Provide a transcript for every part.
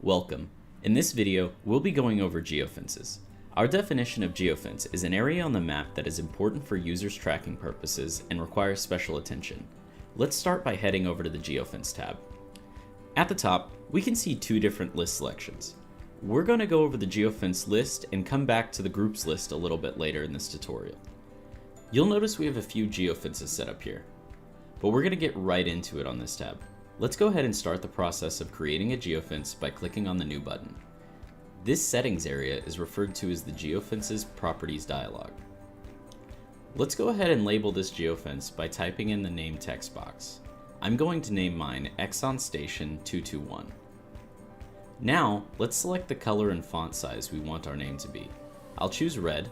Welcome. In this video, we'll be going over geofences. Our definition of geofence is an area on the map that is important for users' tracking purposes and requires special attention. Let's start by heading over to the geofence tab. At the top, we can see two different list selections. We're going to go over the geofence list and come back to the groups list a little bit later in this tutorial. You'll notice we have a few geofences set up here, but we're going to get right into it on this tab. Let's go ahead and start the process of creating a geofence by clicking on the New button. This settings area is referred to as the geofence's properties dialog. Let's go ahead and label this geofence by typing in the name text box. I'm going to name mine Exxon Station 221. Now, let's select the color and font size we want our name to be. I'll choose red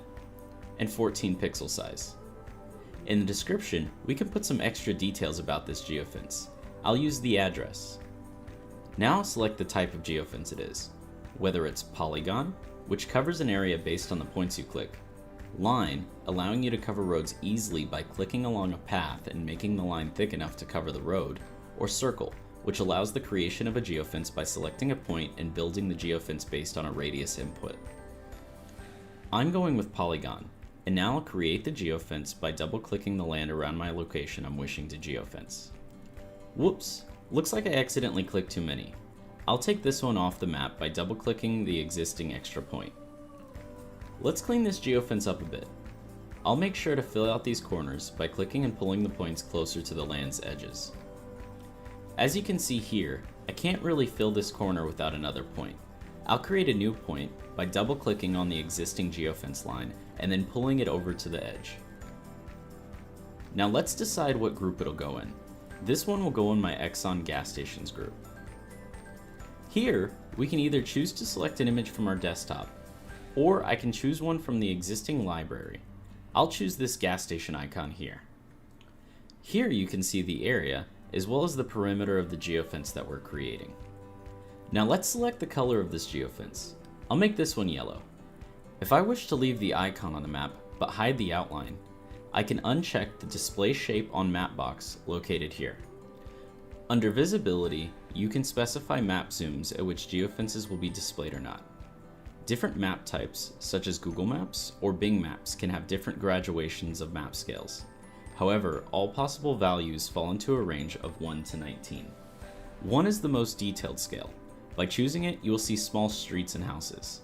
and 14 pixel size. In the description, we can put some extra details about this geofence. I'll use the address. Now select the type of geofence it is, whether it's polygon, which covers an area based on the points you click, line, allowing you to cover roads easily by clicking along a path and making the line thick enough to cover the road, or circle, which allows the creation of a geofence by selecting a point and building the geofence based on a radius input. I'm going with polygon, and now I'll create the geofence by double-clicking the land around my location I'm wishing to geofence. Whoops, looks like I accidentally clicked too many. I'll take this one off the map by double-clicking the existing extra point. Let's clean this geofence up a bit. I'll make sure to fill out these corners by clicking and pulling the points closer to the land's edges. As you can see here, I can't really fill this corner without another point. I'll create a new point by double-clicking on the existing geofence line and then pulling it over to the edge. Now let's decide what group it'll go in. This one will go in my Exxon gas stations group. Here, we can either choose to select an image from our desktop, or I can choose one from the existing library. I'll choose this gas station icon here. Here you can see the area, as well as the perimeter of the geofence that we're creating. Now let's select the color of this geofence. I'll make this one yellow. If I wish to leave the icon on the map, but hide the outline, I can uncheck the display shape on map box located here. Under visibility, you can specify map zooms at which geofences will be displayed or not. Different map types, such as Google Maps or Bing Maps, can have different graduations of map scales. However, all possible values fall into a range of 1 to 19. 1 is the most detailed scale. By choosing it, you will see small streets and houses.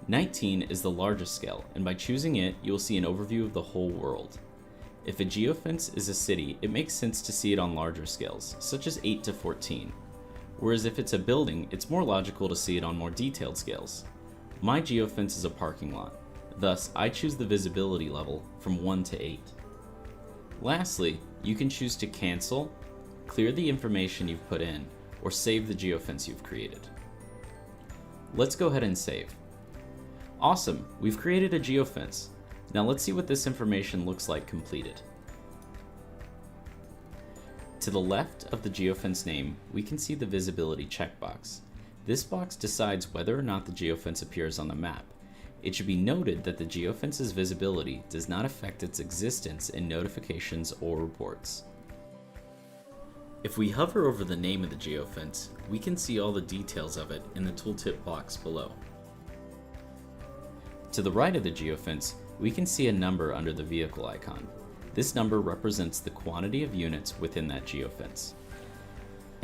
19 is the largest scale, and by choosing it, you will see an overview of the whole world. If a geofence is a city, it makes sense to see it on larger scales, such as 8 to 14. Whereas if it's a building, it's more logical to see it on more detailed scales. My geofence is a parking lot, thus I choose the visibility level from 1 to 8. Lastly, you can choose to cancel, clear the information you've put in, or save the geofence you've created. Let's go ahead and save. Awesome, we've created a geofence. Now let's see what this information looks like completed. To the left of the geofence name, we can see the visibility checkbox. This box decides whether or not the geofence appears on the map. It should be noted that the geofence's visibility does not affect its existence in notifications or reports. If we hover over the name of the geofence, we can see all the details of it in the tooltip box below. To the right of the geofence, we can see a number under the vehicle icon. This number represents the quantity of units within that geofence.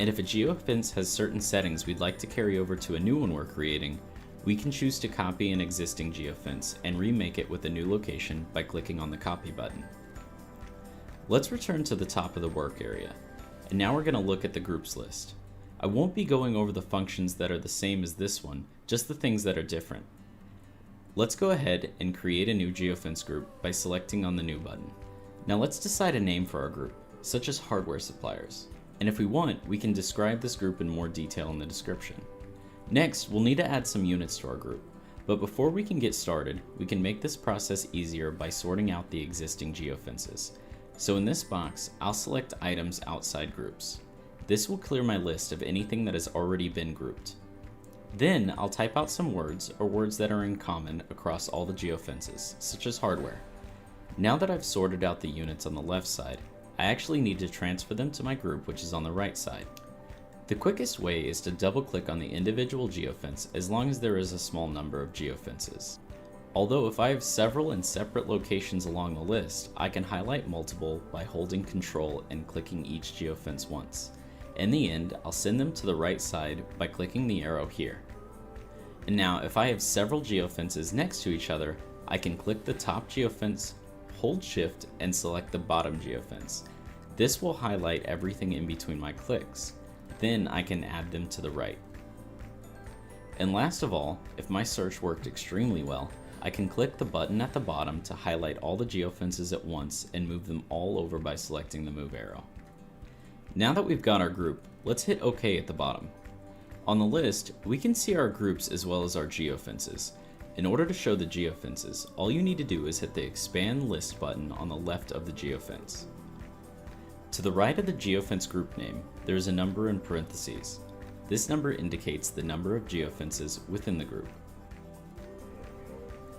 And if a geofence has certain settings we'd like to carry over to a new one we're creating, we can choose to copy an existing geofence and remake it with a new location by clicking on the copy button. Let's return to the top of the work area, and now we're going to look at the groups list. I won't be going over the functions that are the same as this one, just the things that are different. Let's go ahead and create a new geofence group by selecting on the New button. Now let's decide a name for our group, such as hardware suppliers. And if we want, we can describe this group in more detail in the description. Next, we'll need to add some units to our group. But before we can get started, we can make this process easier by sorting out the existing geofences. So in this box, I'll select items outside groups. This will clear my list of anything that has already been grouped. Then I'll type out some words or words that are in common across all the geofences, such as hardware. Now that I've sorted out the units on the left side, I actually need to transfer them to my group, which is on the right side. The quickest way is to double-click on the individual geofence as long as there is a small number of geofences. Although if I have several in separate locations along the list, I can highlight multiple by holding Control and clicking each geofence once. In the end, I'll send them to the right side by clicking the arrow here. And now if I have several geofences next to each other, I can click the top geofence, hold Shift, and select the bottom geofence. This will highlight everything in between my clicks. Then I can add them to the right. And last of all, if my search worked extremely well, I can click the button at the bottom to highlight all the geofences at once and move them all over by selecting the move arrow. Now that we've got our group, let's hit OK at the bottom. On the list, we can see our groups as well as our geofences. In order to show the geofences, all you need to do is hit the Expand List button on the left of the geofence. To the right of the geofence group name, there is a number in parentheses. This number indicates the number of geofences within the group.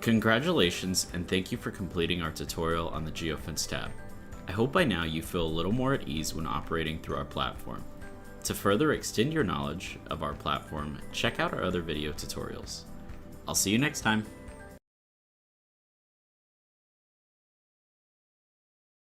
Congratulations, and thank you for completing our tutorial on the geofence tab. I hope by now you feel a little more at ease when operating through our platform. To further extend your knowledge of our platform, check out our other video tutorials. I'll see you next time.